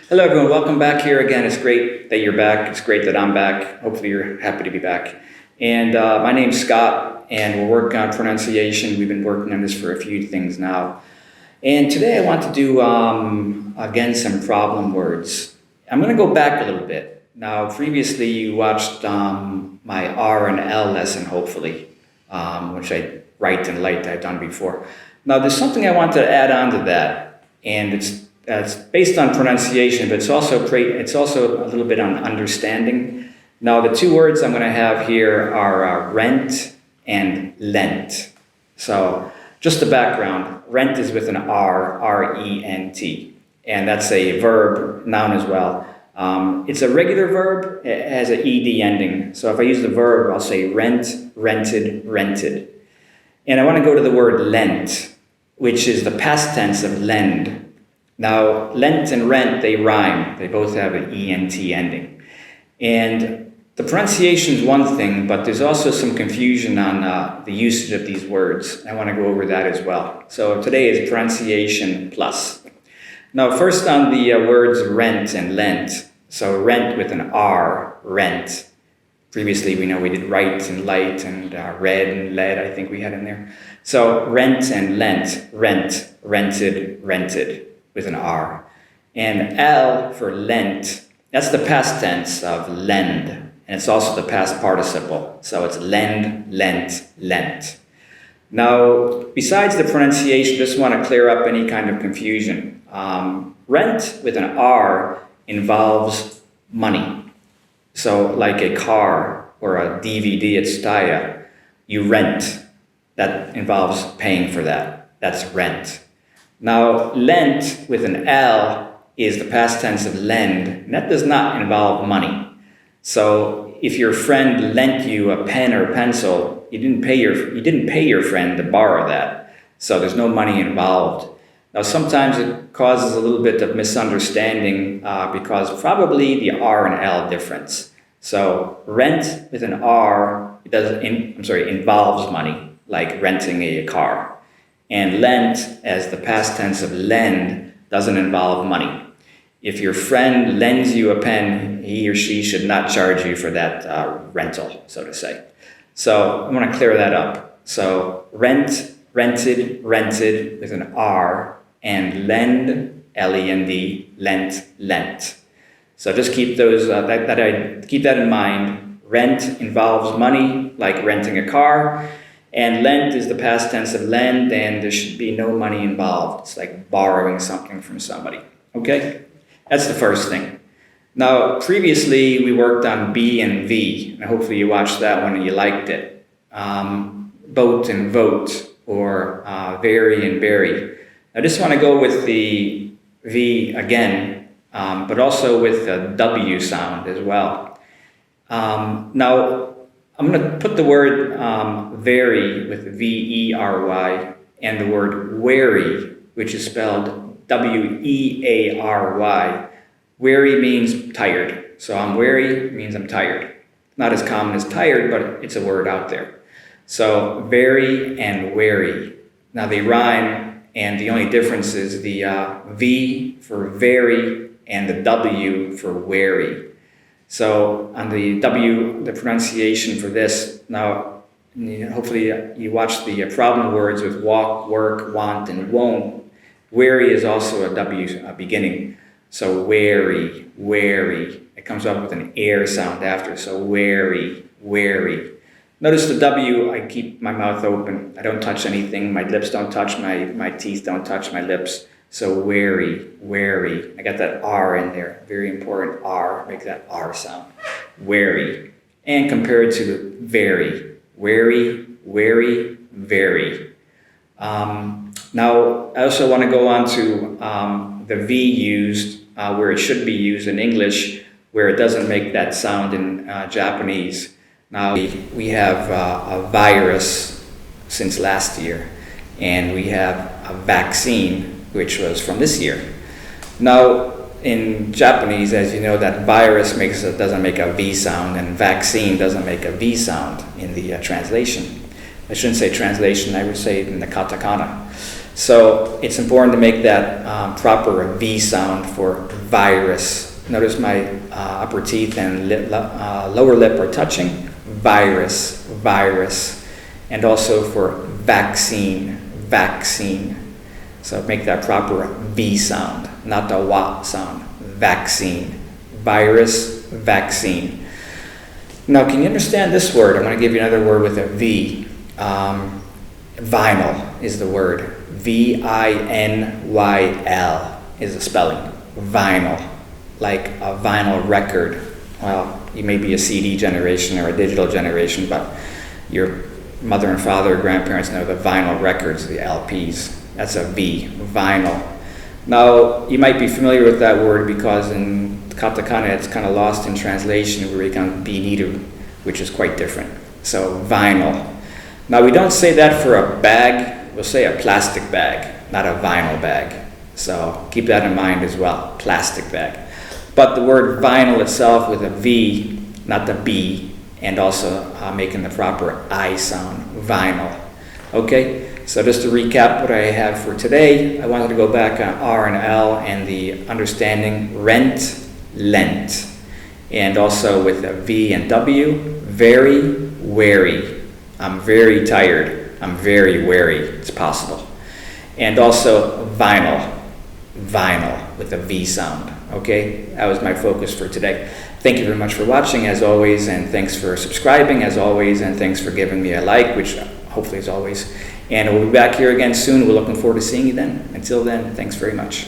Hello everyone, welcome back here again. It's great that you're back. It's great that I'm back. Hopefully you're happy to be back. And my name's Scott, and we're working on pronunciation. We've been working on this for a few things now. And today I want to do, again, some problem words. I'm going to go back a little bit. Now, previously you watched my R and L lesson, hopefully, which I write and light I've done before. Now, there's something I want to add on to that, and it's based on pronunciation, but it's also a little bit on understanding. Now, the two words I'm going to have here are rent and lent. So, just the background, rent is with an R, R-E-N-T, and that's a verb, noun as well. It's a regular verb, it has an ED ending. So if I use the verb, I'll say rent, rented, rented. And I want to go to the word lent, which is the past tense of lend. Now, lent and rent, they rhyme. They both have an ENT ending. And the pronunciation is one thing, but there's also some confusion on the usage of these words. I want to go over that as well. So today is pronunciation plus. Now, first on the words rent and lent. So rent with an R, rent. Previously, we know we did write and light and read and led, I think we had in there. So rent and lent, rent, rented, rented with an R. And L for lent, that's the past tense of lend. And it's also the past participle. So it's lend, lent, lent. Now, besides the pronunciation, just want to clear up any kind of confusion. Rent with an R involves money. So like a car or a DVD at Staya, you rent. That involves paying for that. That's rent. Now, lent with an L is the past tense of lend, and that does not involve money. So if your friend lent you a pen or pencil, you didn't pay your friend to borrow that. So there's no money involved. Now, sometimes it causes a little bit of misunderstanding because probably the R and L difference. So rent with an R involves money, like renting a car. And lent, as the past tense of lend, doesn't involve money. If your friend lends you a pen, he or she should not charge you for that rental, so to say. So I want to clear that up. So rent, rented, rented with an R, and lend, L-E-N-D, lent, lent. So just keep those keep that in mind. Rent involves money, like renting a car, and lent is the past tense of lend, and there should be no money involved. It's like borrowing something from somebody. Okay, that's the first thing. Now, previously we worked on B and V, and hopefully you watched that one and you liked it. Boat and vote, or very and bury. I just want to go with the V again, but also with the W sound as well. Now, I'm going to put the word very with V-E-R-Y and the word weary, which is spelled W-E-A-R-Y. Weary means tired. So I'm weary means I'm tired. Not as common as tired, but it's a word out there. So very and wary. Now they rhyme. And the only difference is the V for very and the W for wary. So on the W, the pronunciation for this, now hopefully you watch the problem words with walk, work, want, and won't. Wary is also a W beginning. So wary, wary. It comes up with an air sound after. So wary, wary. Notice the W, I keep my mouth open. I don't touch anything. My lips don't touch, my teeth don't touch my lips. So wary, wary. I got that R in there. Very important R. Make that R sound. Wary. And compare it to very. Wary, wary, very. Now, I also want to go on to the V used where it should be used in English, where it doesn't make that sound in Japanese. Now, we have a virus since last year, and we have a vaccine, which was from this year. Now, in Japanese, as you know, that virus doesn't make a V sound, and vaccine doesn't make a V sound in the translation. I shouldn't say translation, I would say in the katakana. So it's important to make that proper V sound for virus. Notice my upper teeth and lower lip are touching. Virus, virus. And also for vaccine, vaccine. So make that proper V sound, not the wa sound. Vaccine, virus, vaccine. Now, can you understand this word? I'm going to give you another word with a V. Vinyl is the word. V-I-N-Y-L is the spelling. Vinyl, like a vinyl record. Well, you may be a CD generation or a digital generation, but your mother and father or grandparents know the vinyl records, the LPs. That's a V, vinyl. Now, you might be familiar with that word because in katakana it's kind of lost in translation where we become biniru, which is quite different. So, vinyl. Now, we don't say that for a bag. We'll say a plastic bag, not a vinyl bag. So keep that in mind as well, plastic bag. But the word vinyl itself with a V, not the B, and also making the proper I sound, vinyl. Okay, so just to recap what I have for today, I wanted to go back on R and L and the understanding rent, lent. And also with a V and W, very, wary. I'm very tired. I'm very wary, it's possible. And also vinyl, vinyl with a V sound, okay? That was my focus for today. Thank you very much for watching as always, and thanks for subscribing as always, and thanks for giving me a like, which hopefully is always. And we'll be back here again soon. We're looking forward to seeing you then. Until then, thanks very much.